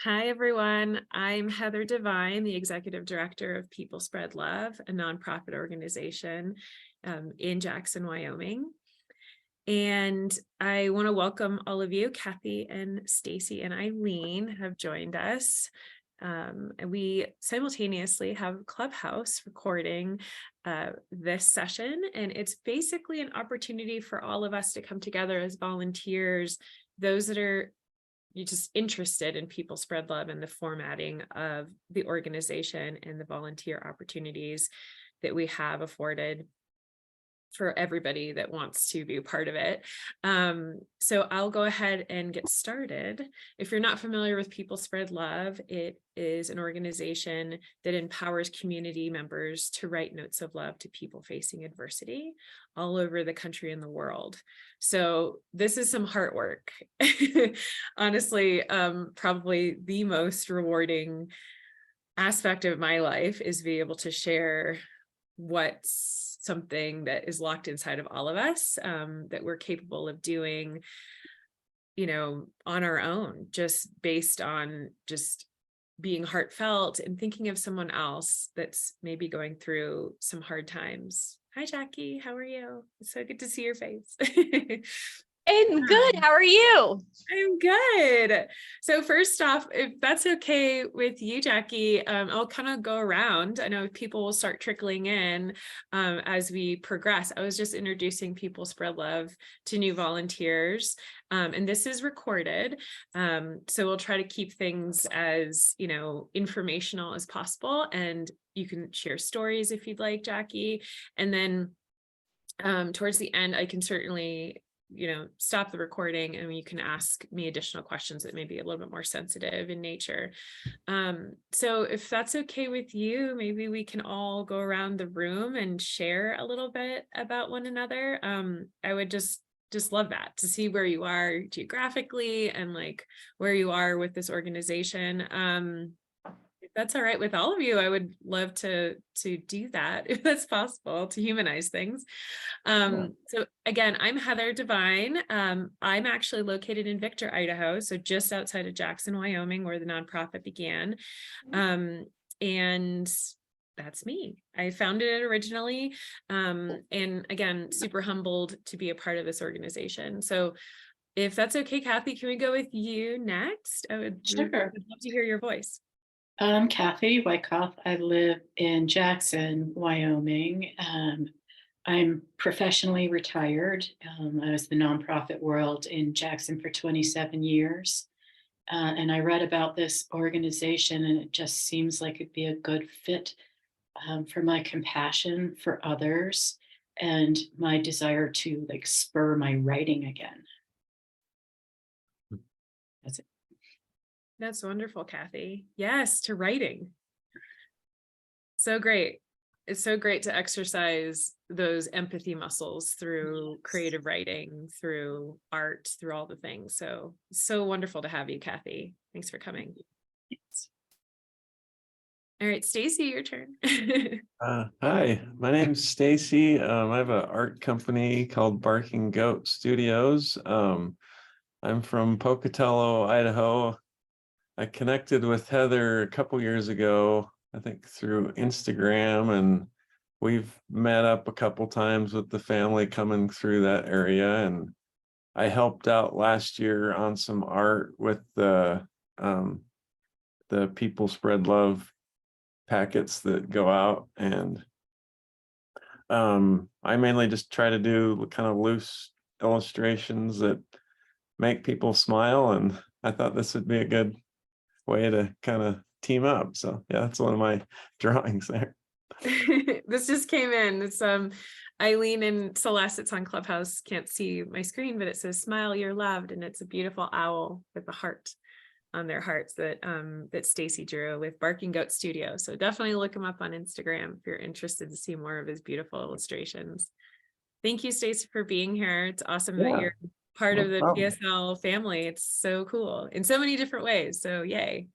Hi, everyone. I'm Heather Devine, the Executive Director of People Spread Love, a nonprofit organization in Jackson, Wyoming. And I want to welcome all of you. Kathy and Stacy and Eileen have joined us. And we simultaneously have Clubhouse recording this session, and it's basically an opportunity for all of us to come together as volunteers, those that are you're just interested in People Spread Love and the formatting of the organization and the volunteer opportunities that we have afforded for everybody that wants to be a part of it. So I'll go ahead and get started. If you're not familiar with People Spread Love, it is an organization that empowers community members to write notes of love to people facing adversity all over the country and the world. So this is some heart work. Honestly, probably the most rewarding aspect of my life is be able to share what's something that is locked inside of all of us, that we're capable of doing, on our own, just based on just being heartfelt and thinking of someone else that's maybe going through some hard times. Hi, Jackie. How are you? It's so good to see your face. I'm good. How are you? I'm good. So first off, if that's okay with you, Jackie, I'll kind of go around. I know people will start trickling in as we progress. I was just introducing People Spread Love to new volunteers, and this is recorded. So we'll try to keep things as, informational as possible, and you can share stories if you'd like, Jackie. And then towards the end, I can certainly stop the recording and you can ask me additional questions that may be a little bit more sensitive in nature. So if that's okay with you, maybe we can all go around the room and share a little bit about one another. I would just love that, to see where you are geographically and like where you are with this organization. If that's all right with all of you, I would love to do that if that's possible, to humanize things. So again, I'm Heather Devine. I'm actually located in Victor, Idaho, so just outside of Jackson, Wyoming, where the nonprofit began. And that's me. I founded it originally. And again, super humbled to be a part of this organization. So if that's okay, Kathy, can we go with you next? I would Sure. love to hear your voice. I'm Kathy Wyckoff. I live in Jackson, Wyoming. I'm professionally retired. I was in the nonprofit world in Jackson for 27 years. And I read about this organization, and it just seems like it'd be a good fit for my compassion for others and my desire to spur my writing again. That's it. That's wonderful, Kathy. Yes, to writing. So great. It's so great to exercise those empathy muscles through creative writing, through art, through all the things. So wonderful to have you, Kathy. Thanks for coming. Yes. All right, Stacy, your turn. Hi, my name's Stacy. I have an art company called Barking Goat Studios. I'm from Pocatello, Idaho. I connected with Heather a couple years ago, I think through Instagram, and we've met up a couple times with the family coming through that area. And I helped out last year on some art with the People Spread Love packets that go out. And I mainly just try to do kind of loose illustrations that make people smile. And I thought this would be a good way to kind of team up. So yeah, that's one of my drawings there. This just came in. It's Eileen and Celeste. It's on Clubhouse. Can't see my screen, but it says "Smile, you're loved," and it's a beautiful owl with a heart on their hearts that that Stacy drew with Barking Goat Studio. So definitely look him up on Instagram if you're interested to see more of his beautiful illustrations. Thank you, Stacy, for being here. It's awesome that you're part of the PSL family. It's so cool in so many different ways. So yay.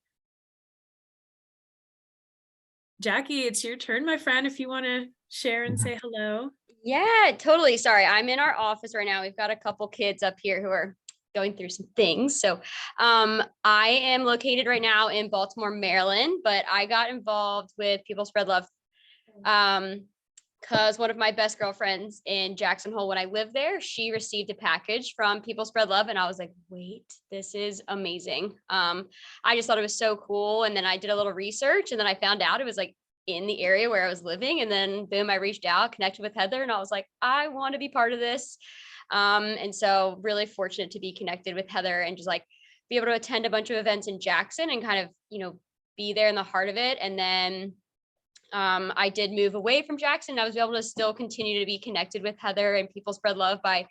Jackie, it's your turn, my friend, if you want to share and say hello. Yeah, totally. Sorry, I'm in our office right now. We've got a couple kids up here who are going through some things. So I am located right now in Baltimore, Maryland, but I got involved with People Spread Love because one of my best girlfriends in Jackson Hole, when I lived there, she received a package from People Spread Love. And I was like, wait, this is amazing. I just thought it was so cool. And then I did a little research and then I found out it was like in the area where I was living. And then boom, I reached out, connected with Heather, and I was like, I want to be part of this. And so really fortunate to be connected with Heather and just like be able to attend a bunch of events in Jackson and kind of, be there in the heart of it. And then I did move away from Jackson. I was able to still continue to be connected with Heather and People Spread Love by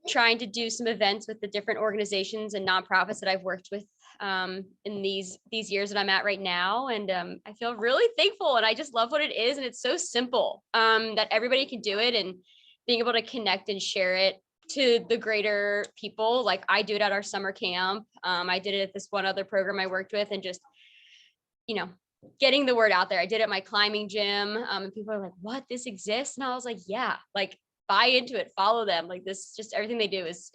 trying to do some events with the different organizations and nonprofits that I've worked with in these years that I'm at right now. And I feel really thankful, and I just love what it is. And it's so simple that everybody can do it, and being able to connect and share it to the greater people. Like I do it at our summer camp. I did it at this one other program I worked with, and just, getting the word out there. I did it at my climbing gym, and people are like, what, this exists? And I was like, yeah, like buy into it, follow them. Like this, just everything they do is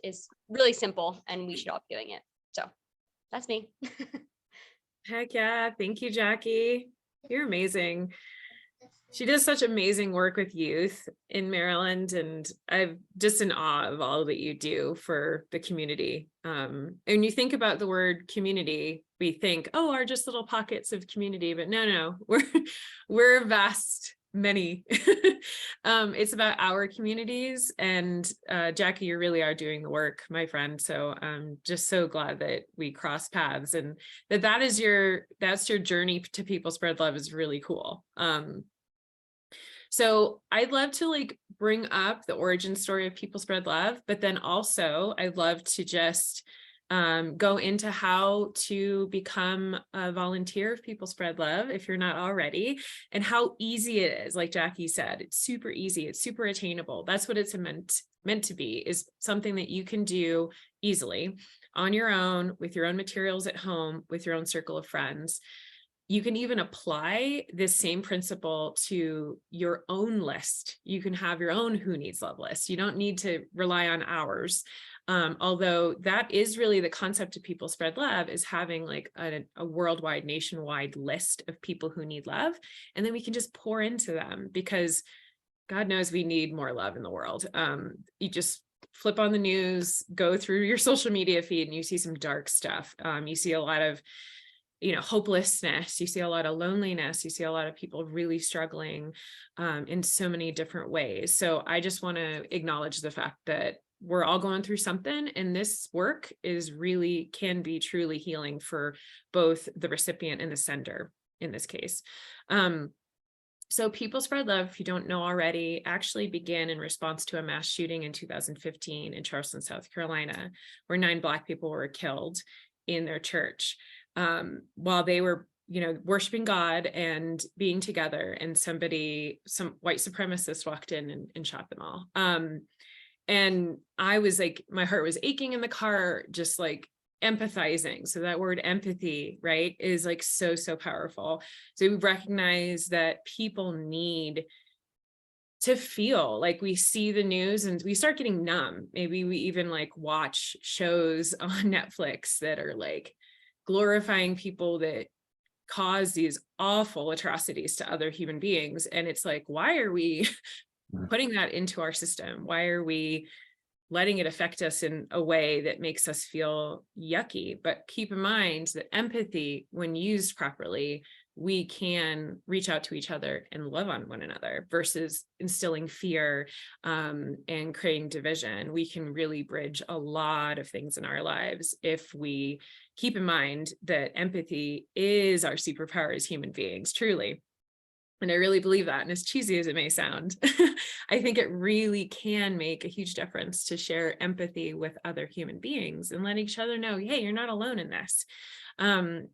really simple, and we should all be doing it. So that's me. Heck yeah. Thank you, Jackie. You're amazing. She does such amazing work with youth in Maryland, and I'm just in awe of all that you do for the community. And you think about the word community, we think, oh, are just little pockets of community, but no, we're vast, many. It's about our communities, and Jackie, you really are doing the work, my friend. So I'm just so glad that we cross paths, and that's your journey to People Spread Love is really cool. So I'd love to bring up the origin story of People Spread Love, but then also I'd love to just go into how to become a volunteer of People Spread Love if you're not already, and how easy it is. Like Jackie said, it's super easy. It's super attainable. That's what it's meant to be, is something that you can do easily on your own, with your own materials at home, with your own circle of friends. You can even apply this same principle to your own list. You can have your own Who Needs Love list. You don't need to rely on ours. Although that is really the concept of People Spread Love, is having a worldwide, nationwide list of people who need love. And then we can just pour into them, because God knows we need more love in the world. You just flip on the news, go through your social media feed, and you see some dark stuff. You see a lot of hopelessness, you see a lot of loneliness, you see a lot of people really struggling in so many different ways. So I just want to acknowledge the fact that we're all going through something, and this work can be truly healing for both the recipient and the sender in this case. So People Spread Love, if you don't know already, actually began in response to a mass shooting in 2015 in Charleston, South Carolina, where 9 Black people were killed in their church while they were, worshiping God and being together, and some white supremacist walked in and shot them all. And I was like, my heart was aching in the car, just empathizing. So that word empathy, right, is so powerful. So we recognize that people need to feel like we see the news and we start getting numb. Maybe we even watch shows on Netflix that are glorifying people that cause these awful atrocities to other human beings. And it's why are we putting that into our system? Why are we letting it affect us in a way that makes us feel yucky? But keep in mind that empathy, when used properly, we can reach out to each other and love on one another, versus instilling fear and creating division. We can really bridge a lot of things in our lives if we keep in mind that empathy is our superpower as human beings, truly. And I really believe that. And as cheesy as it may sound, I think it really can make a huge difference to share empathy with other human beings and let each other know, hey, you're not alone in this.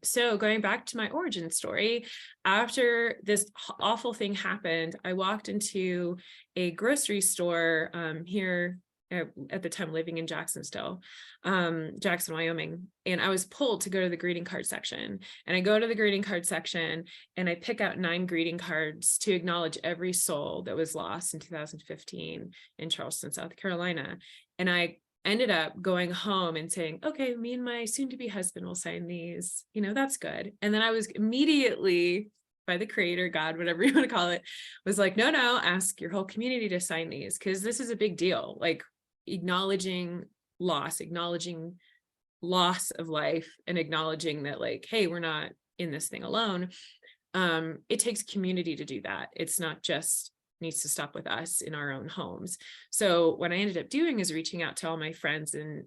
So going back to my origin story, after this awful thing happened, I walked into a grocery store here at the time living in Jackson still, Jackson, Wyoming. And I was pulled to go to the greeting card section. And I go to the greeting card section and I pick out 9 greeting cards to acknowledge every soul that was lost in 2015 in Charleston, South Carolina. And I ended up going home and saying, okay, me and my soon-to-be husband will sign these, that's good. And then I was immediately, by the creator, God, whatever you want to call it, was like, no, ask your whole community to sign these, because this is a big deal. Like acknowledging loss of life, and acknowledging that, like, hey, we're not in this thing alone. It takes community to do that. It's not just needs to stop with us in our own homes. So what I ended up doing is reaching out to all my friends and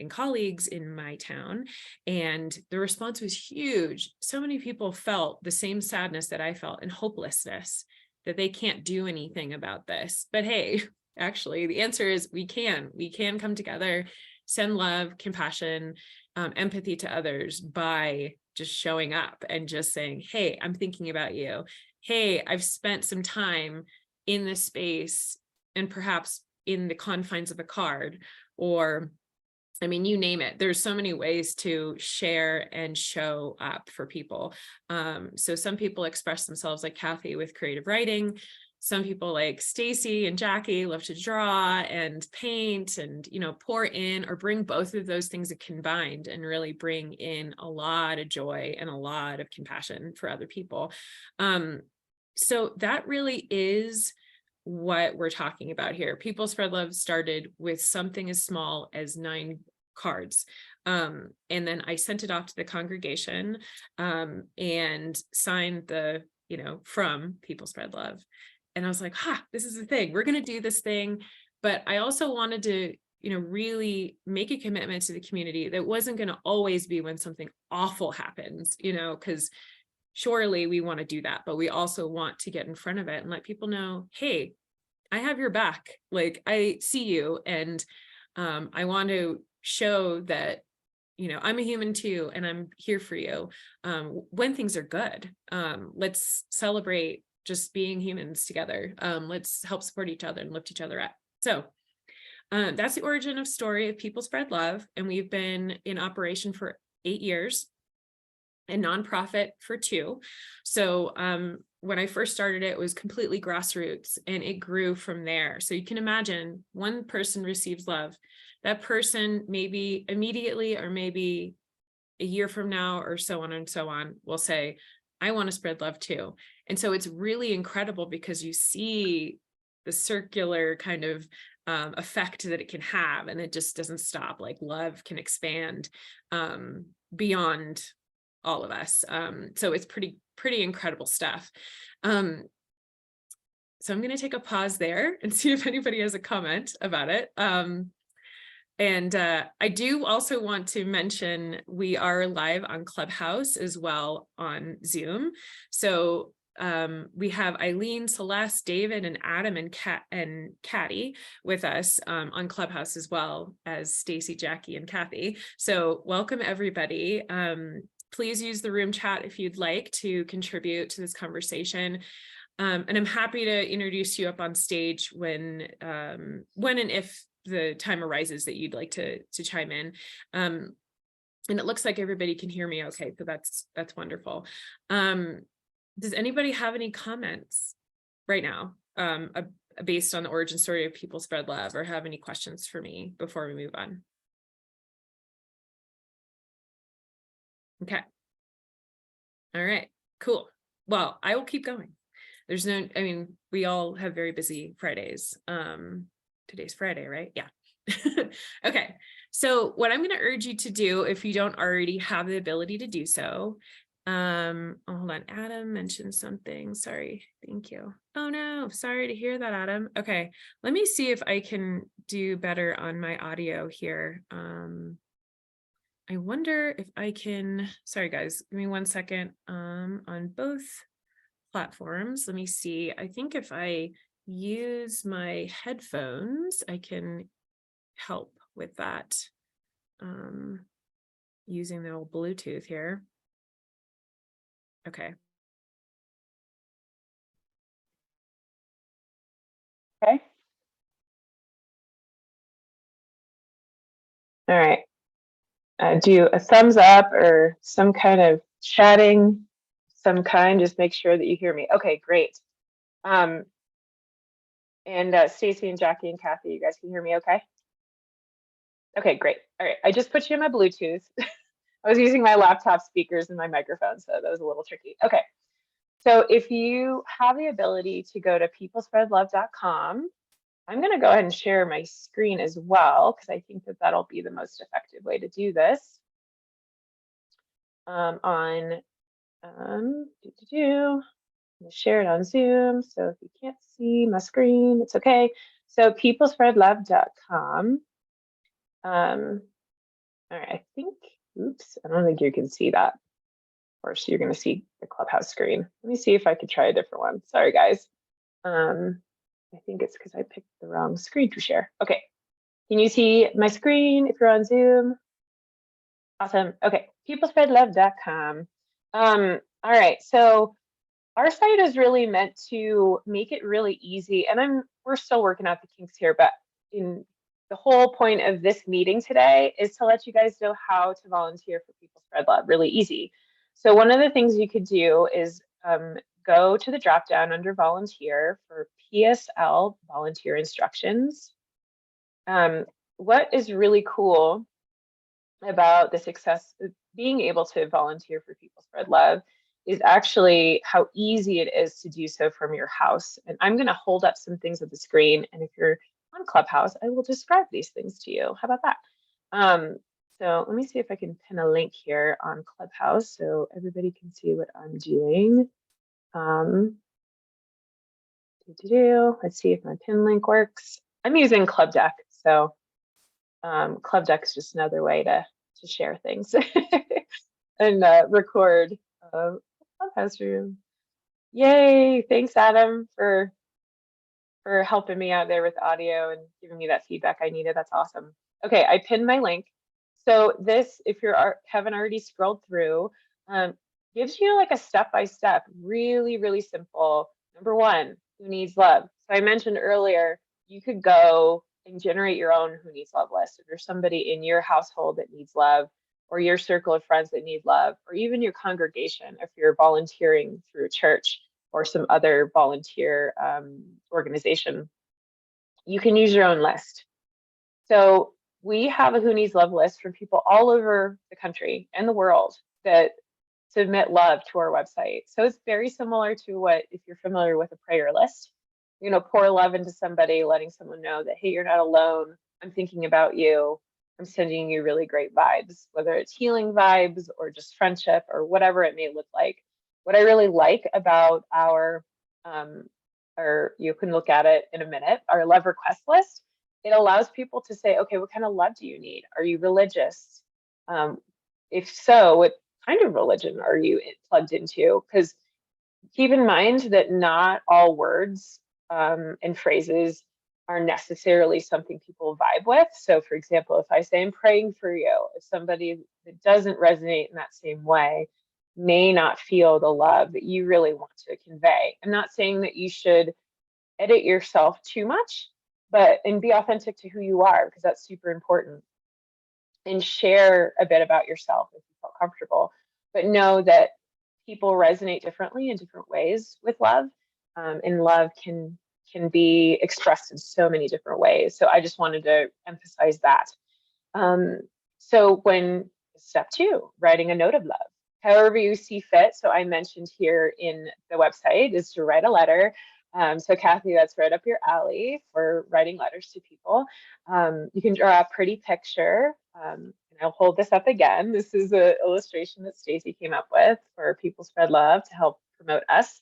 colleagues in my town, and the response was huge. So many people felt the same sadness that I felt, and hopelessness, that they can't do anything about this. But hey, actually, the answer is we can come together, send love, compassion, empathy to others by just showing up and just saying, hey, I'm thinking about you. Hey, I've spent some time in this space, and perhaps in the confines of a card, or I mean, you name it. There's so many ways to share and show up for people. So some people express themselves like Kathy with creative writing. Some people like Stacy and Jackie love to draw and paint and, pour in, or bring both of those things combined and really bring in a lot of joy and a lot of compassion for other people. So that really is what we're talking about here. People Spread Love started with something as small as 9 cards. And then I sent it off to the congregation and signed the, from People Spread Love. And I was like, this is the thing. We're going to do this thing. But I also wanted to, really make a commitment to the community that wasn't going to always be when something awful happens, because surely we want to do that, but we also want to get in front of it and let people know, hey, I have your back. Like, I see you. And I want to show that, I'm a human too, and I'm here for you when things are good. Let's celebrate just being humans together. Let's help support each other and lift each other up. So that's the origin of story of People Spread Love. And we've been in operation for 8 years, a nonprofit for 2. So when I first started, it was completely grassroots, and it grew from there. So you can imagine, one person receives love. That person, maybe immediately or maybe a year from now, or so on and so on, will say, I want to spread love too. And so it's really incredible, because you see the circular kind of effect that it can have, and it just doesn't stop. Like, love can expand beyond all of us. So it's pretty incredible stuff. So I'm going to take a pause there and see if anybody has a comment about it. And I do also want to mention we are live on Clubhouse as well on Zoom. So we have Eileen, Celeste, David, and Adam, and Caddy with us on Clubhouse, as well as Stacy, Jackie, and Kathy. So welcome, everybody. Please use the room chat if you'd like to contribute to this conversation. And I'm happy to introduce you up on stage when and if the time arises that you'd like to chime in. And it looks like everybody can hear me okay, so that's wonderful. Does anybody have any comments right now based on the origin story of People Spread Love, or have any questions for me before we move on? Okay. All right, cool. Well, I will keep going. We all have very busy Fridays. Today's Friday, right? Yeah. Okay. So what I'm going to urge you to do, if you don't already have the ability to do so, hold on. Adam mentioned something. Sorry. Thank you. Oh no, sorry to hear that, Adam. Okay. Let me see if I can do better on my audio here. I wonder if I can, sorry guys, give me 1 second, on both platforms. Let me see. I think if I use my headphones, I can help with that. Using the old Bluetooth here. Okay. Okay. All right. Do a thumbs up or some kind of chatting, some kind, just make sure that you hear me. Okay, great. And Stacy and Jackie and Kathy, you guys can hear me okay? Okay, great. All right, I just put you in my Bluetooth. I was using my laptop speakers and my microphone, so that was a little tricky. Okay, so if you have the ability to go to peoplespreadlove.com, I'm going to go ahead and share my screen as well, because I think that that'll be the most effective way to do this. I'm gonna share it on Zoom. So if you can't see my screen, it's okay. So peoplespreadlove.com. All right, I think, oops, I don't think you can see that. Of course, you're going to see the Clubhouse screen. Let me see if I could try a different one. Sorry, guys. I think it's because I picked the wrong screen to share. Okay, can you see my screen if you're on Zoom? Awesome. Okay, peoplespreadlove.com. All right, so our site is really meant to make it really easy, and we're still working out the kinks here, but in the whole point of this meeting today is to let you guys know how to volunteer for People Spread Love really easy. So one of the things you could do is go to the drop down under volunteer for PSL volunteer instructions. What is really cool about the success of being able to volunteer for People Spread Love is actually how easy it is to do so from your house. And I'm going to hold up some things at the screen, and if you're on Clubhouse, I will describe these things to you. How about that? So let me see if I can pin a link here on Clubhouse so everybody can see what I'm doing. Let's see if my pin link works. I'm using Club Deck, so Club Deck is just another way to share things and record Clubhouse Room. Yay! Thanks, Adam, for helping me out there with audio and giving me that feedback I needed. That's awesome. Okay, I pinned my link. So this, if you haven't already scrolled through, gives you like a step-by-step, really, really simple. Number one, who needs love? So I mentioned earlier, you could go and generate your own who needs love list. If there's somebody in your household that needs love, or your circle of friends that need love, or even your congregation, if you're volunteering through a church or some other volunteer organization, you can use your own list. So we have a Who Needs Love list from people all over the country and the world that submit love to our website. So it's very similar to what, if you're familiar with a prayer list, pour love into somebody, letting someone know that, hey, you're not alone. I'm thinking about you. I'm sending you really great vibes, whether it's healing vibes or just friendship or whatever it may look like. What I really like about our, or you can look at it in a minute, our love request list, it allows people to say, okay, what kind of love do you need? Are you religious? If so, what kind of religion are you plugged into? Because keep in mind that not all words and phrases are necessarily something people vibe with. So for example, if I say I'm praying for you, if somebody that doesn't resonate in that same way may not feel the love that you really want to convey. I'm not saying that you should edit yourself too much, and be authentic to who you are, because that's super important. And share a bit about yourself if you feel comfortable, but know that people resonate differently in different ways with love, and love can be expressed in so many different ways. So I just wanted to emphasize that. So when step 2, writing a note of love, however you see fit. So I mentioned here in the website is to write a letter. So Kathy, that's right up your alley for writing letters to people. You can draw a pretty picture. And I'll hold this up again. This is an illustration that Stacy came up with for People Spread Love to help promote us.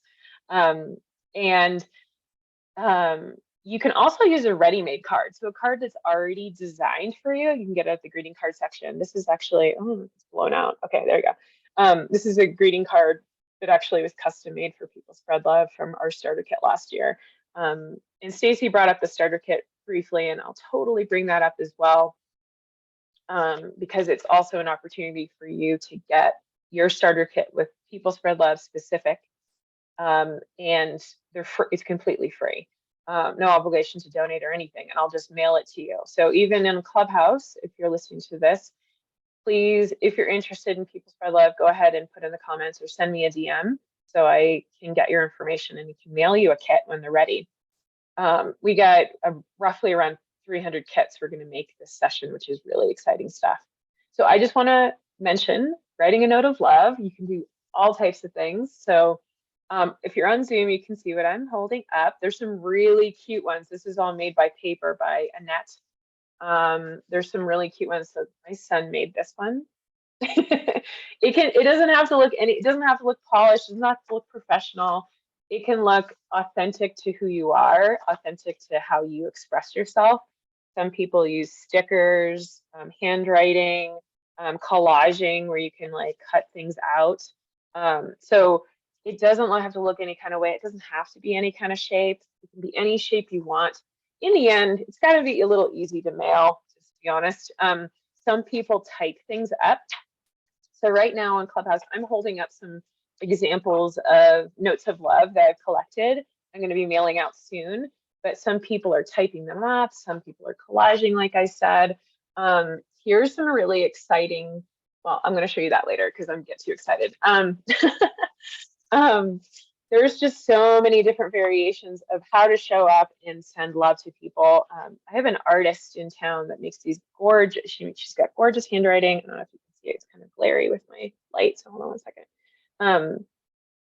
You can also use a ready-made card. So a card that's already designed for you. You can get it at the greeting card section. This is actually, oh, it's blown out. Okay, there you go. This is a greeting card that actually was custom made for People Spread Love from our starter kit last year. And Stacy brought up the starter kit briefly, and I'll totally bring that up as well, because it's also an opportunity for you to get your starter kit with People Spread Love specific, and it's completely free. No obligation to donate or anything, and I'll just mail it to you. So even in Clubhouse, if you're listening to this, please, if you're interested in People Spread Love, go ahead and put in the comments or send me a DM so I can get your information and we can mail you a kit when they're ready. We got roughly around 300 kits we're going to make this session, which is really exciting stuff. So I just want to mention writing a note of love. You can do all types of things. So if you're on Zoom, you can see what I'm holding up. There's some really cute ones. This is all made by paper by Annette. There's some really cute ones. So my son made this one. It doesn't have to look it doesn't have to look polished, it doesn't have to look professional. It can look authentic to who you are, authentic to how you express yourself. Some people use stickers, handwriting, collaging, where you can like cut things out. So it doesn't have to look any kind of way. It doesn't have to be any kind of shape. It can be any shape you want. In the end, it's got to be a little easy to mail, just to be honest. Some people type things up. So right now on Clubhouse, I'm holding up some examples of notes of love that I've collected. I'm going to be mailing out soon, but some people are typing them up. Some people are collaging, like I said. Here's some really exciting, well, I'm going to show you that later because I'm getting too excited. There's just so many different variations of how to show up and send love to people. I have an artist in town that makes these gorgeous, she's got gorgeous handwriting. I don't know if you can see it, it's kind of glary with my light, so hold on one second.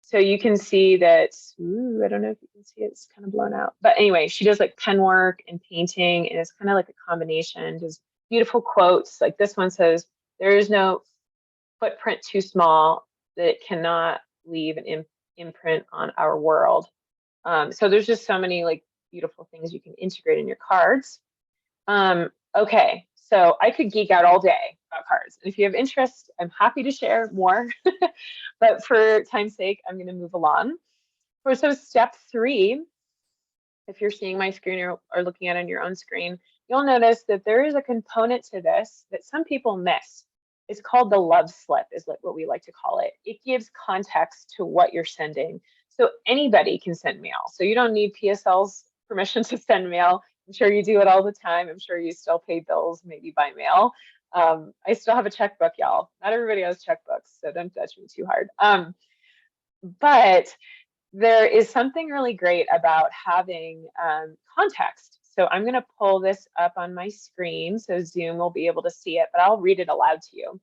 So you can see that, I don't know if you can see it, it's kind of blown out. But anyway, she does like pen work and painting, and it's kind of like a combination, just beautiful quotes. Like this one says, there is no footprint too small that it cannot leave an imprint on our world. So there's just so many like beautiful things you can integrate in your cards. Okay, so I could geek out all day about cards. And if you have interest, I'm happy to share more. But for time's sake, I'm going to move along. So step 3, if you're seeing my screen or looking at it on your own screen, you'll notice that there is a component to this that some people miss. It's called the love slip, is what we like to call it. It gives context to what you're sending. So anybody can send mail. So you don't need PSL's permission to send mail. I'm sure you do it all the time. I'm sure you still pay bills, maybe by mail. I still have a checkbook, y'all. Not everybody has checkbooks, so don't judge me too hard. But there is something really great about having context. So I'm going to pull this up on my screen so Zoom will be able to see it, but I'll read it aloud to you.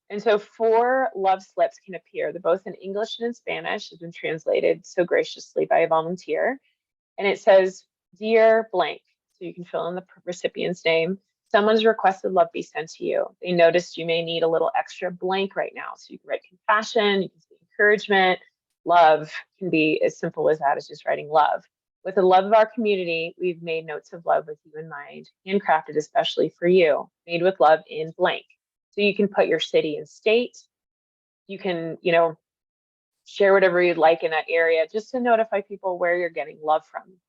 And so 4 love slips can appear. They're both in English and in Spanish. It's been translated so graciously by a volunteer. And it says, "Dear blank." So you can fill in the recipient's name. "Someone's requested love be sent to you. They noticed you may need a little extra blank right now." So you can write compassion, you can say encouragement. Love can be as simple as that, as just writing love. "With the love of our community, we've made notes of love with you in mind, handcrafted especially for you, made with love in blank." So you can put your city and state. You can, share whatever you'd like in that area, just to notify people where you're getting love from.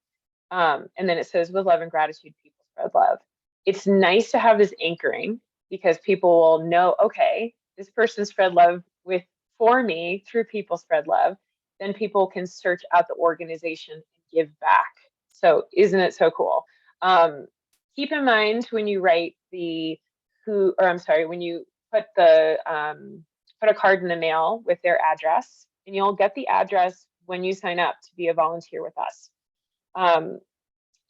And then it says, "With love and gratitude, people spread love." It's nice to have this anchoring, because people will know, okay, this person spread love for me through People Spread Love. Then people can search out the organization and give back. So isn't it so cool? Keep in mind when you write when you put a card in the mail with their address, and you'll get the address when you sign up to be a volunteer with us.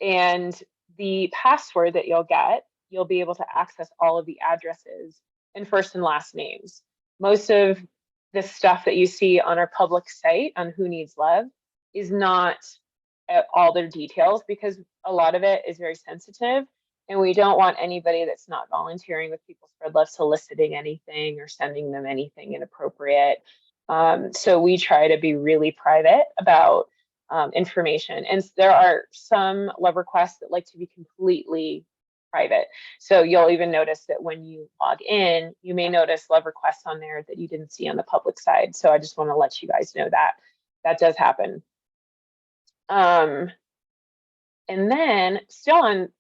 And the password that you'll be able to access all of the addresses and first and last names. Most of the stuff that you see on our public site on Who Needs Love is not all their details, because a lot of it is very sensitive, and we don't want anybody that's not volunteering with People Spread Love soliciting anything or sending them anything inappropriate. So we try to be really private about information. And there are some love requests that like to be completely private. So you'll even notice that when you log in, you may notice love requests on there that you didn't see on the public side. So I just want to let you guys know that that does happen. And then still on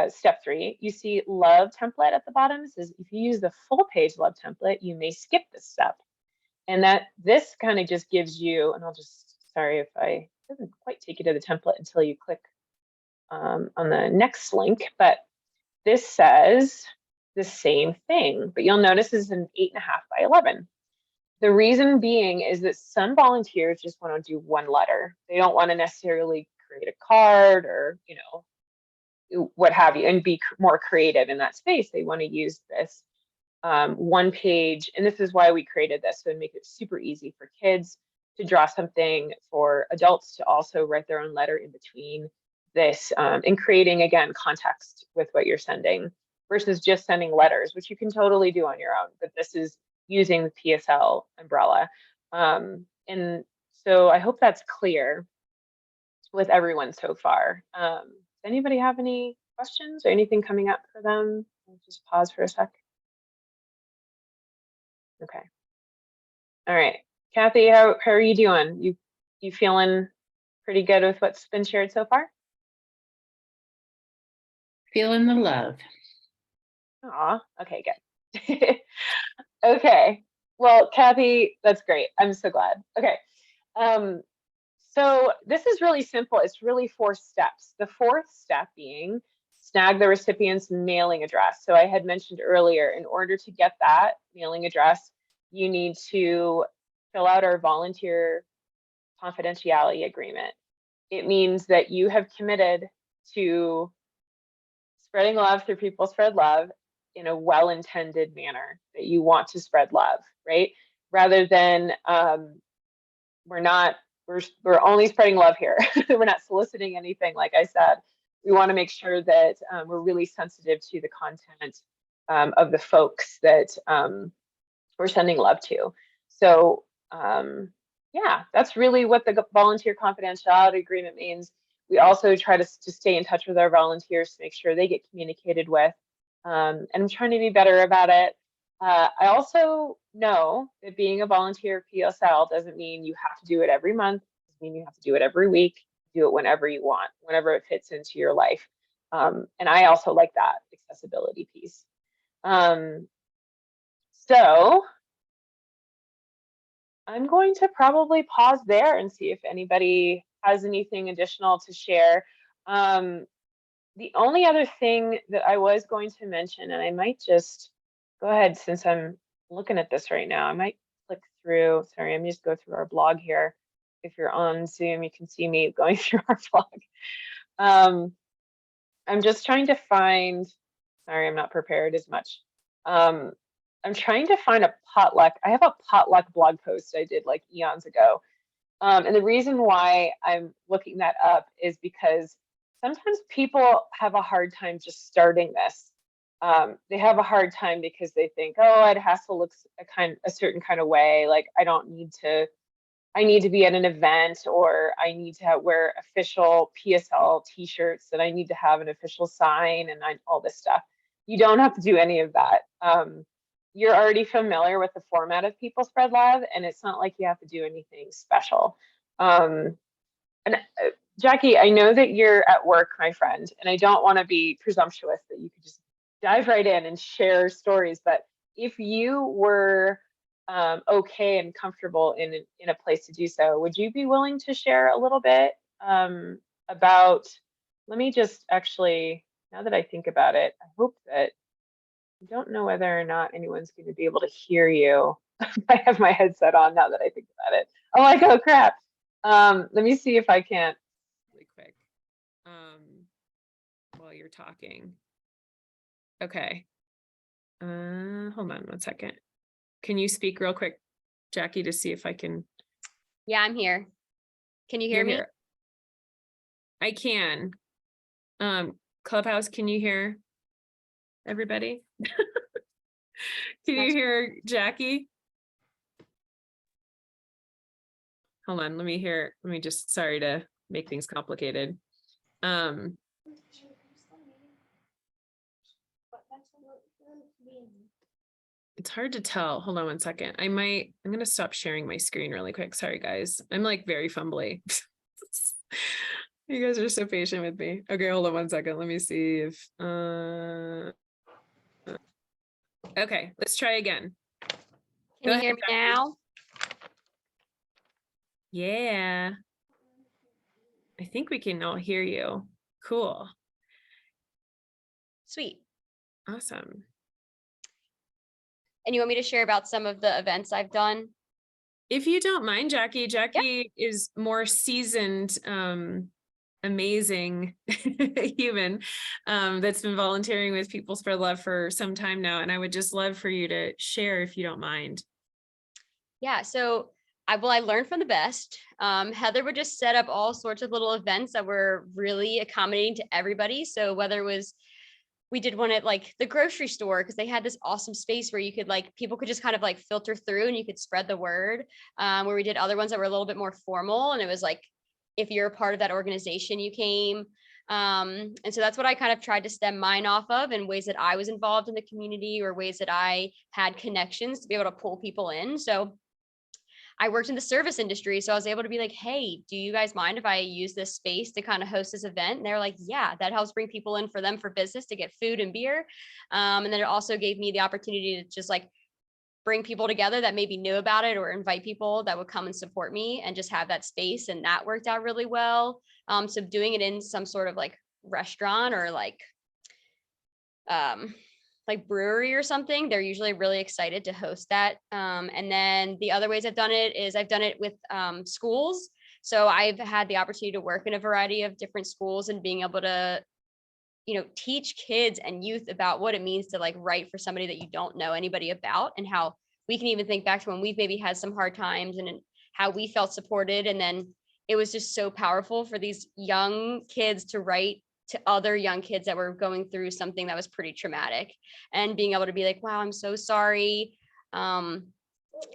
step 3, you see love template at the bottom. It says, if you use the full page love template, you may skip this step. And this kind of just gives you, and I'll just, sorry if it doesn't quite take you to the template until you click on the next link, but this says the same thing, but you'll notice this is an 8.5 by 11. The reason being is that some volunteers just want to do one letter. They don't want to necessarily create a card or, what have you, and be more creative in that space. They want to use this one page, and this is why we created this, so make it super easy for kids to draw something, for adults to also write their own letter in between this, and creating, again, context with what you're sending versus just sending letters, which you can totally do on your own, but this is using the PSL umbrella. And so I hope that's clear with everyone so far. Does anybody have any questions or anything coming up for them? I'll just pause for a sec. Okay. All right. Kathy, how are you doing? You feeling pretty good with what's been shared so far? Feeling the love. Aw, okay, good. Okay. Well, Kathy, that's great. I'm so glad. Okay. So this is really simple. It's really 4 steps. The 4th step being snag the recipient's mailing address. So I had mentioned earlier, in order to get that mailing address, you need to fill out our volunteer confidentiality agreement. It means that you have committed to spreading love through People Spread Love in a well-intended manner, that you want to spread love, right? Rather than we're only spreading love here. We're not soliciting anything. Like I said, we want to make sure that we're really sensitive to the content of the folks that we're sending love to. So yeah, that's really what the volunteer confidentiality agreement means. We also try to stay in touch with our volunteers to make sure they get communicated with. And I'm trying to be better about it. I also know that being a volunteer PSL doesn't mean you have to do it every month. It doesn't mean you have to do it every week. Do it whenever you want, whenever it fits into your life. And I also like that accessibility piece. So I'm going to probably pause there and see if anybody has anything additional to share. The only other thing that I was going to mention, and I might just go ahead since I'm looking at this right now, I might click through. Sorry, I'm just go through our blog here. If you're on Zoom, you can see me going through our blog. I'm just trying to find, sorry, I'm not prepared as much. I'm trying to find a potluck. I have a potluck blog post I did like eons ago. And the reason why I'm looking that up is because sometimes people have a hard time just starting this. They have a hard time because they think, oh, it has to look a certain kind of way. Like I need to be at an event, or I need to wear official PSL t-shirts, and I need to have an official sign and all this stuff. You don't have to do any of that. You're already familiar with the format of People Spread Love, and it's not like you have to do anything special. And Jackie, I know that you're at work, my friend, and I don't want to be presumptuous that you could just dive right in and share stories, but if you were okay and comfortable in a place to do so, would you be willing to share a little bit about, let me just actually, now that I think about it, I hope that, I don't know whether or not anyone's going to be able to hear you. I have my headset on now that I think about it. I'm like, oh crap. Let me see if I can't. Really quick. While you're talking. Okay. Hold on 1 second. Can you speak real quick, Jackie, to see if I can? Yeah, I'm here. Can you hear me? Here. I can. Clubhouse, can you hear everybody? Can you hear Jackie? Hold on, let me just, sorry to make things complicated. It's hard to tell. Hold on 1 second. I'm going to stop sharing my screen really quick. Sorry, guys. I'm like very fumbly. You guys are so patient with me. Okay, hold on 1 second. Let me see if, okay, let's try again. Can you hear me now? Yeah. I think we can all hear you. Cool. Sweet. Awesome. And you want me to share about some of the events I've done? If you don't mind, Jackie. Jackie is more seasoned amazing human that's been volunteering with People Spread Love for some time now. And I would just love for you to share if you don't mind. Yeah, so I learned from the best. Heather would just set up all sorts of little events that were really accommodating to everybody. So whether it was, we did one at like the grocery store because they had this awesome space where you could like, people could just kind of like filter through and you could spread the word. Where we did other ones that were a little bit more formal, and it was like, if you're a part of that organization, you came. And so that's what I kind of tried to stem mine off of, in ways that I was involved in the community or ways that I had connections to be able to pull people in. So I worked in the service industry, so I was able to be like, hey, do you guys mind if I use this space to kind of host this event? And they're like, yeah, that helps bring people in for them for business to get food and beer. And then it also gave me the opportunity to just like bring people together that maybe knew about it, or invite people that would come and support me and just have that space. And that worked out really well. So doing it in some sort of like restaurant or like brewery or something, they're usually really excited to host that. And then the other ways I've done it is I've done it with schools. So I've had the opportunity to work in a variety of different schools and being able to, teach kids and youth about what it means to like write for somebody that you don't know anybody about, and how we can even think back to when we've maybe had some hard times and how we felt supported. And then it was just so powerful for these young kids to write to other young kids that were going through something that was pretty traumatic, and being able to be like, wow, I'm so sorry.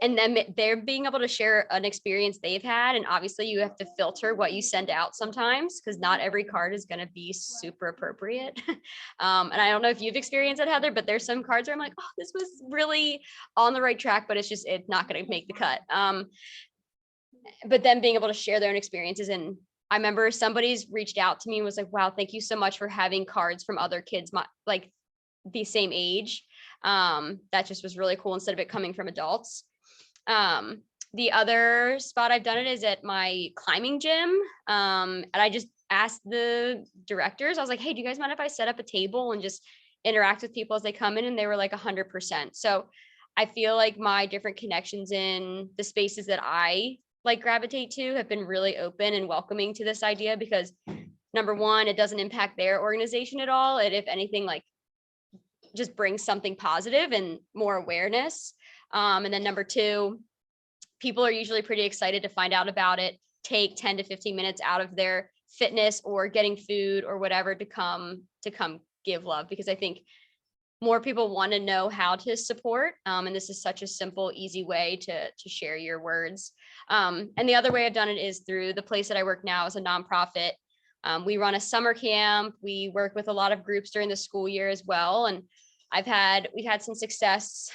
And then they're being able to share an experience they've had. And obviously you have to filter what you send out sometimes, because not every card is going to be super appropriate. And I don't know if you've experienced it, Heather, but there's some cards where I'm like, oh, this was really on the right track, but it's not going to make the cut. But then being able to share their own experiences. And I remember somebody's reached out to me and was like, wow, thank you so much for having cards from other kids, like the same age. That just was really cool, instead of it coming from adults. The other spot I've done it is at my climbing gym. And I just asked the directors, I was like, hey, do you guys mind if I set up a table and just interact with people as they come in? And they were like 100%. So I feel like my different connections in the spaces that I like gravitate to have been really open and welcoming to this idea, because number one, it doesn't impact their organization at all. It, if anything, like just brings something positive and more awareness. And then number two, people are usually pretty excited to find out about it, take 10 to 15 minutes out of their fitness or getting food or whatever to come give love, because I think more people want to know how to support. And this is such a simple, easy way to share your words. And the other way I've done it is through the place that I work now as a nonprofit. We run a summer camp. We work with a lot of groups during the school year as well. And we've had some success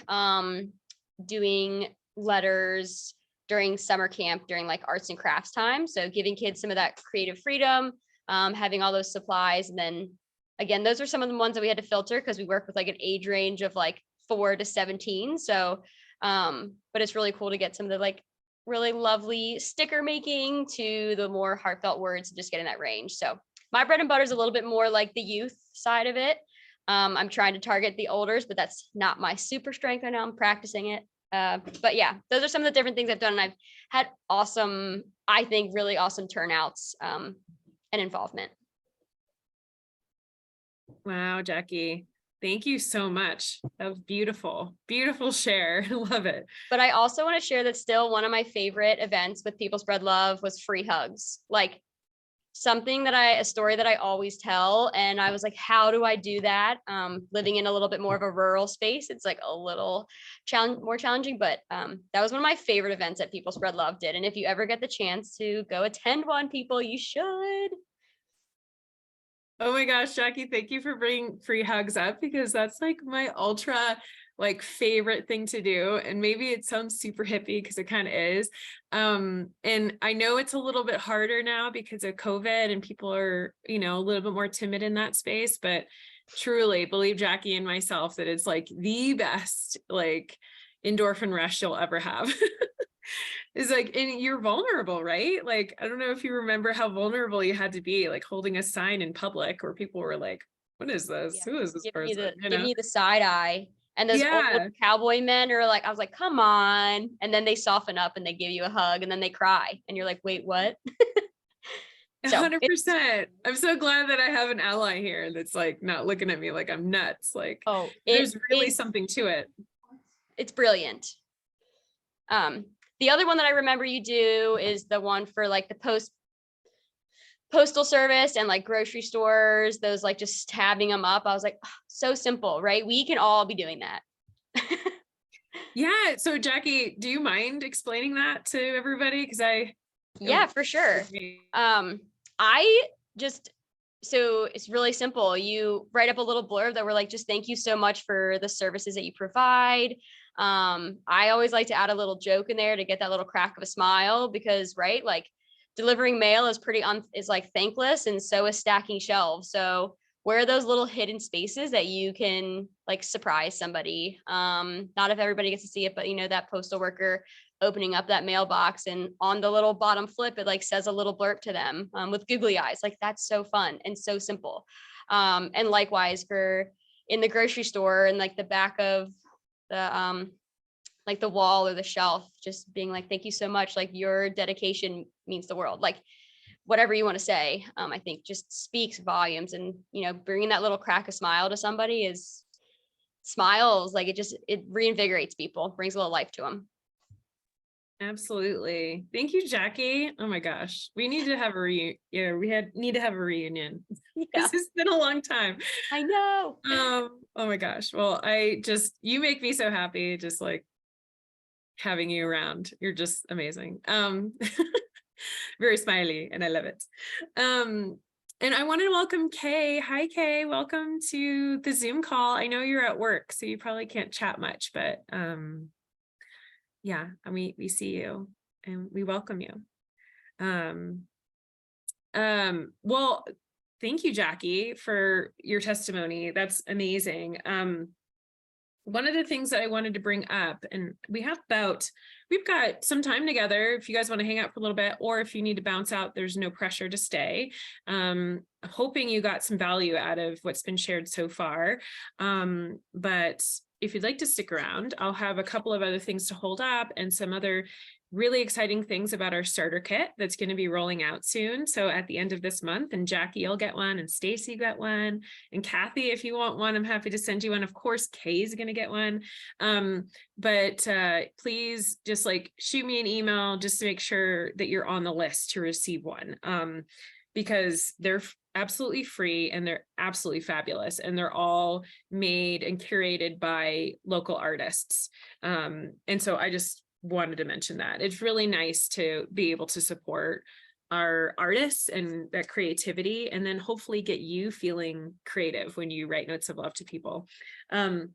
doing letters during summer camp, during like arts and crafts time. So giving kids some of that creative freedom, having all those supplies. And then again, those are some of the ones that we had to filter, because we work with like an age range of like 4 to 17. So, but it's really cool to get some of the like really lovely sticker making to the more heartfelt words, just getting that range. So my bread and butter is a little bit more like the youth side of it. I'm trying to target the olders, but that's not my super strength right now. I'm practicing it. But yeah, those are some of the different things I've done. And I've had awesome, I think really awesome turnouts and involvement. Wow, Jackie, thank you so much. That was beautiful, beautiful share. Love it. But I also want to share that still one of my favorite events with People Spread Love was free hugs. Like a story that I always tell. And I was like, how do I do that? Living in a little bit more of a rural space, it's like a little more challenging, but that was one of my favorite events that People Spread Love did. And if you ever get the chance to go attend one, people, you should. Oh my gosh, Jackie, thank you for bringing free hugs up, because that's like my ultra like favorite thing to do. And maybe it sounds super hippie, because it kind of is. And I know it's a little bit harder now because of COVID and people are, a little bit more timid in that space, but truly believe Jackie and myself that it's like the best like endorphin rush you'll ever have. Is like, and you're vulnerable, right? Like, I don't know if you remember how vulnerable you had to be, like holding a sign in public where people were like, what is this? Yeah. Who is this person? Giving you the side eye. And those old cowboy men are like, I was like, come on. And then they soften up and they give you a hug and then they cry. And you're like, wait, what? So 100%. I'm so glad that I have an ally here that's like not looking at me like I'm nuts. Like, oh, there's really something to it. It's brilliant. The other one that I remember you do is the one for like the postal service and like grocery stores, those like just tabbing them up. I was like, oh, so simple, right? We can all be doing that. Yeah. So Jackie, do you mind explaining that to everybody? Because Yeah, for sure. So it's really simple. You write up a little blurb that we're like, just thank you so much for the services that you provide. I always like to add a little joke in there to get that little crack of a smile because, right, like delivering mail is is like thankless, and so is stacking shelves. So where are those little hidden spaces that you can like surprise somebody? Not if everybody gets to see it, but you know, that postal worker opening up that mailbox and on the little bottom flip, it like says a little blurb to them with googly eyes. Like that's so fun and so simple. And likewise for in the grocery store and like the back of the like the wall or the shelf, just being like, thank you so much. Like your dedication means the world. Like whatever you want to say, I think just speaks volumes. And, you know, bringing that little crack of smile to somebody is smiles. Like it reinvigorates people, brings a little life to them. Absolutely. Thank you, Jackie. Oh my gosh. We need to have a need to have a reunion. Yeah, This has been a long time. I know. Oh my gosh. Well, you make me so happy just like having you around. You're just amazing. Very smiley and I love it. And I want to welcome Kay. Hi, Kay. Welcome to the Zoom call. I know you're at work, so you probably can't chat much, but yeah, and we see you and we welcome you. Well, thank you, Jackie, for your testimony. That's amazing. One of the things that I wanted to bring up, and we've got some time together if you guys want to hang out for a little bit, or if you need to bounce out, there's no pressure to stay. Hoping you got some value out of what's been shared so far. But if you'd like to stick around, I'll have a couple of other things to hold up and some other really exciting things about our starter kit that's going to be rolling out soon. So at the end of this month, and Jackie, you'll get one, and Stacy got one, and Kathy, if you want one, I'm happy to send you one. Of course, Kay's going to get one. But please just like shoot me an email just to make sure that you're on the list to receive one. Because they're absolutely free and they're absolutely fabulous, and they're all made and curated by local artists. And so I just wanted to mention that it's really nice to be able to support our artists and that creativity, and then hopefully get you feeling creative when you write notes of love to people. I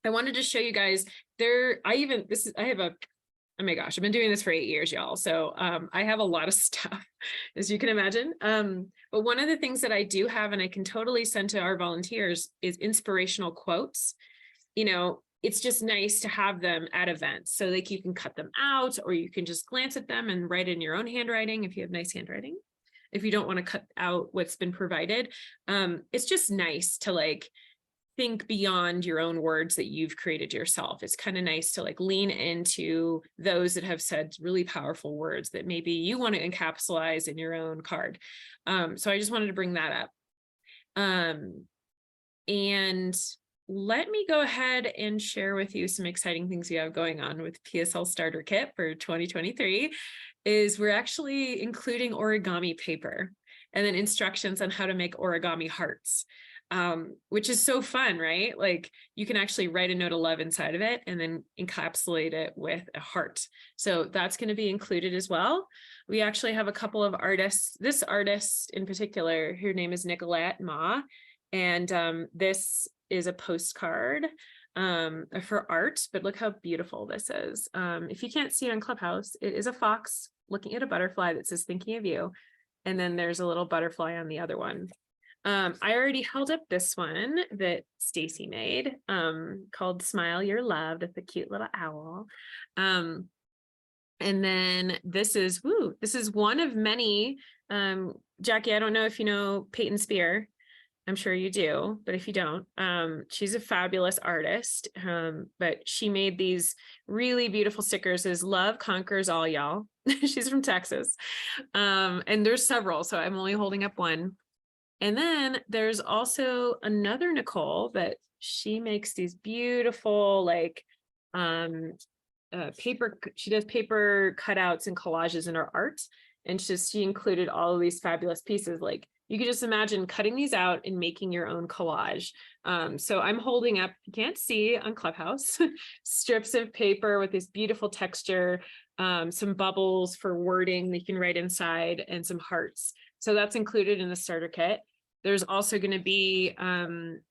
wanted to show you guys oh my gosh, I've been doing this for 8 years, y'all. So I have a lot of stuff, as you can imagine. But one of the things that I do have, and I can totally send to our volunteers, is inspirational quotes. You know, it's just nice to have them at events. So like you can cut them out, or you can just glance at them and write in your own handwriting if you have nice handwriting. If you don't want to cut out what's been provided, it's just nice to like think beyond your own words that you've created yourself. It's kind of nice to like lean into those that have said really powerful words that maybe you want to encapsulate in your own card. So I just wanted to bring that up. And let me go ahead and share with you some exciting things we have going on with PSL Starter Kit for 2023. Is we're actually including origami paper and then instructions on how to make origami hearts. Which is so fun, right? Like you can actually write a note of love inside of it and then encapsulate it with a heart. So that's going to be included as well. We actually have a couple of artists, this artist in particular, her name is Nicolette Ma, and this is a postcard for art, but look how beautiful this is. If you can't see it on Clubhouse, it is a fox looking at a butterfly that says thinking of you. And then there's a little butterfly on the other one. I already held up this one that Stacy made, called Smile You're Loved. It's a cute little owl. And then this is one of many, Jackie, I don't know if you know Peyton Spear. I'm sure you do, but if you don't, she's a fabulous artist. But she made these really beautiful stickers as love conquers all, y'all. She's from Texas. And there's several, so I'm only holding up one. And then there's also another Nicole that she makes these beautiful, like, she does paper cutouts and collages in her art. And she included all of these fabulous pieces. Like, you could just imagine cutting these out and making your own collage. So I'm holding up, you can't see on Clubhouse, strips of paper with this beautiful texture, some bubbles for wording that you can write inside, and some hearts. So that's included in the starter kit. There's also going to be some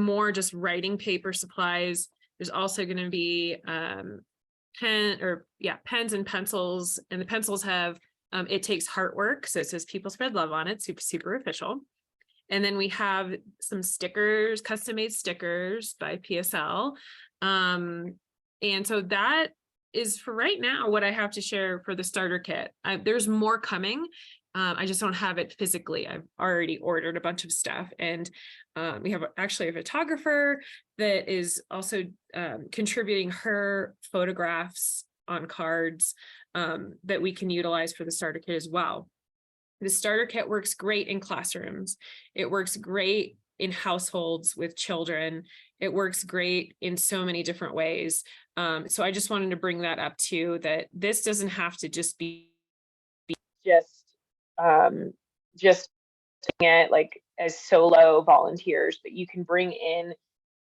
more just writing paper supplies. There's also going to be pens and pencils, and the pencils have it takes heart work, so it says People Spread Love on it, super official. And then we have some stickers, custom made stickers by PSL. And so that is for right now what I have to share for the starter kit. There's more coming. I just don't have it physically. I've already ordered a bunch of stuff, and we have actually a photographer that is also contributing her photographs on cards that we can utilize for the starter kit as well. The starter kit works great in classrooms. It works great in households with children. It works great in so many different ways. So I just wanted to bring that up too, that this doesn't have to just be just doing it like as solo volunteers, but you can bring in,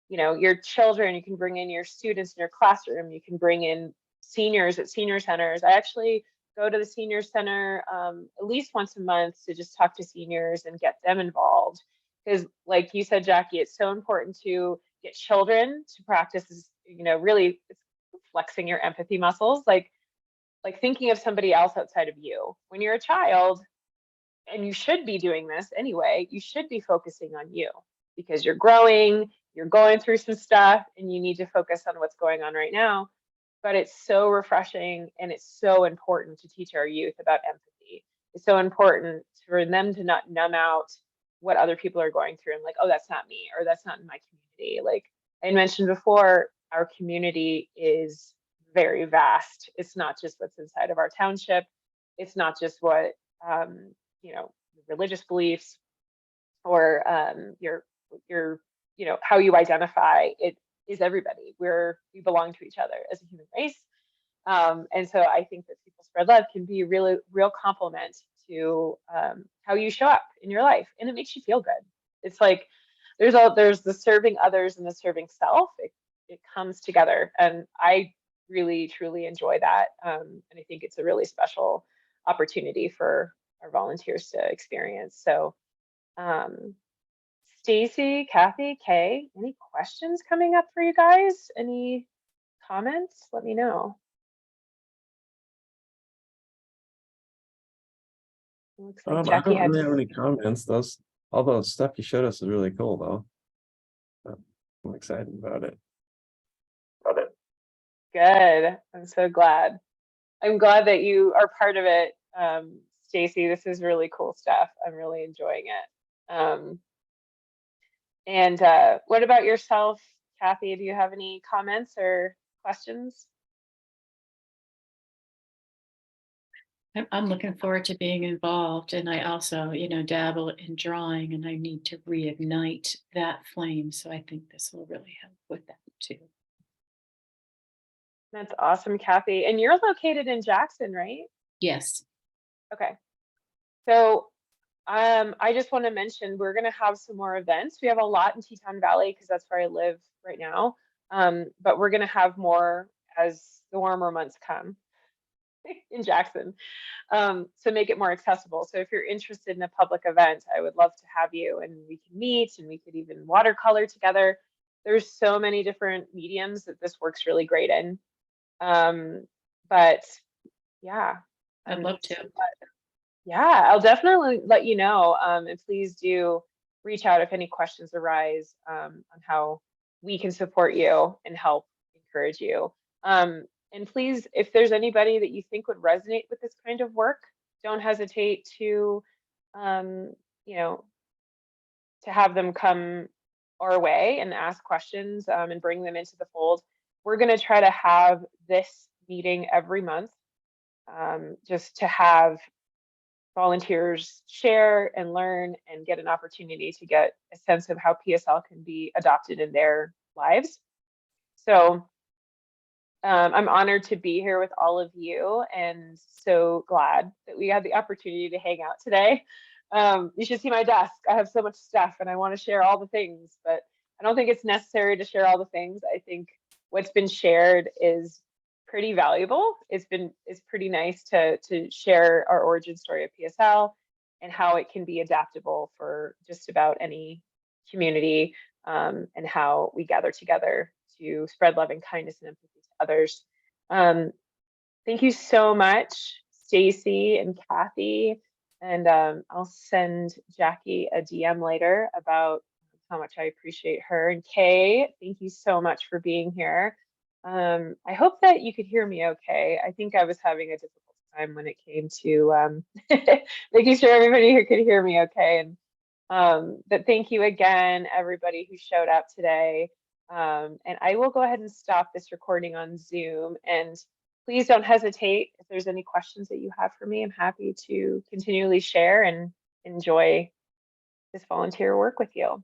you know, your children, you can bring in your students in your classroom, you can bring in seniors at senior centers. I actually go to the senior center at least once a month to just talk to seniors and get them involved. Because like you said, Jackie, it's so important to get children to practice, you know, really flexing your empathy muscles, like thinking of somebody else outside of you. When you're a child, and you should be doing this anyway, you should be focusing on you because you're growing, you're going through some stuff, and you need to focus on what's going on right now. But it's so refreshing, and it's so important to teach our youth about empathy. It's so important for them to not numb out what other people are going through and like, oh, that's not me, or that's not in my community. Like I mentioned before, our community is very vast. It's not just what's inside of our township. It's not just what you know, religious beliefs or your you know, how you identify. It is everybody. We belong to each other as a human race. And so I think that People Spread Love can be a real compliment to how you show up in your life, and it makes you feel good. It's like there's the serving others and the serving self. It comes together, and I really truly enjoy that. And I think it's a really special opportunity for our volunteers to experience. So Stacy, Kathy, Kay, any questions coming up for you guys? Any comments? Let me know. Looks like I Jackie don't had really have any comments. All those stuff you showed us is really cool though. I'm excited about it. Good. I'm so glad. I'm glad that you are part of it. Stacy, this is really cool stuff. I'm really enjoying it. And what about yourself, Kathy? Do you have any comments or questions? I'm looking forward to being involved, and I also, you know, dabble in drawing, and I need to reignite that flame. So I think this will really help with that too. That's awesome, Kathy. And you're located in Jackson, right? Yes. Okay. So I just want to mention we're going to have some more events. We have a lot in Teton Valley because that's where I live right now. But we're going to have more as the warmer months come in Jackson to make it more accessible. So if you're interested in a public event, I would love to have you, and we can meet, and we could even watercolor together. There's so many different mediums that this works really great in. But yeah, I'd love to. Yeah, I'll definitely let you know. And please do reach out if any questions arise on how we can support you and help encourage you. And please, if there's anybody that you think would resonate with this kind of work, don't hesitate to, you know, to have them come our way and ask questions and bring them into the fold. We're going to try to have this meeting every month, just to have volunteers share and learn and get an opportunity to get a sense of how PSL can be adopted in their lives. So I'm honored to be here with all of you and so glad that we had the opportunity to hang out today. You should see my desk. I have so much stuff and I want to share all the things, but I don't think it's necessary to share all the things. I think what's been shared is pretty valuable. It's pretty nice to share our origin story of PSL and how it can be adaptable for just about any community, and how we gather together to spread love and kindness and empathy to others. Thank you so much, Stacy and Kathy. And I'll send Jackie a DM later about how much I appreciate her. And Kay, thank you so much for being here. I hope that you could hear me okay. I think I was having a difficult time when it came to making sure everybody here could hear me okay. And but thank you again, everybody who showed up today. And I will go ahead and stop this recording on Zoom. And please don't hesitate if there's any questions that you have for me. I'm happy to continually share and enjoy this volunteer work with you.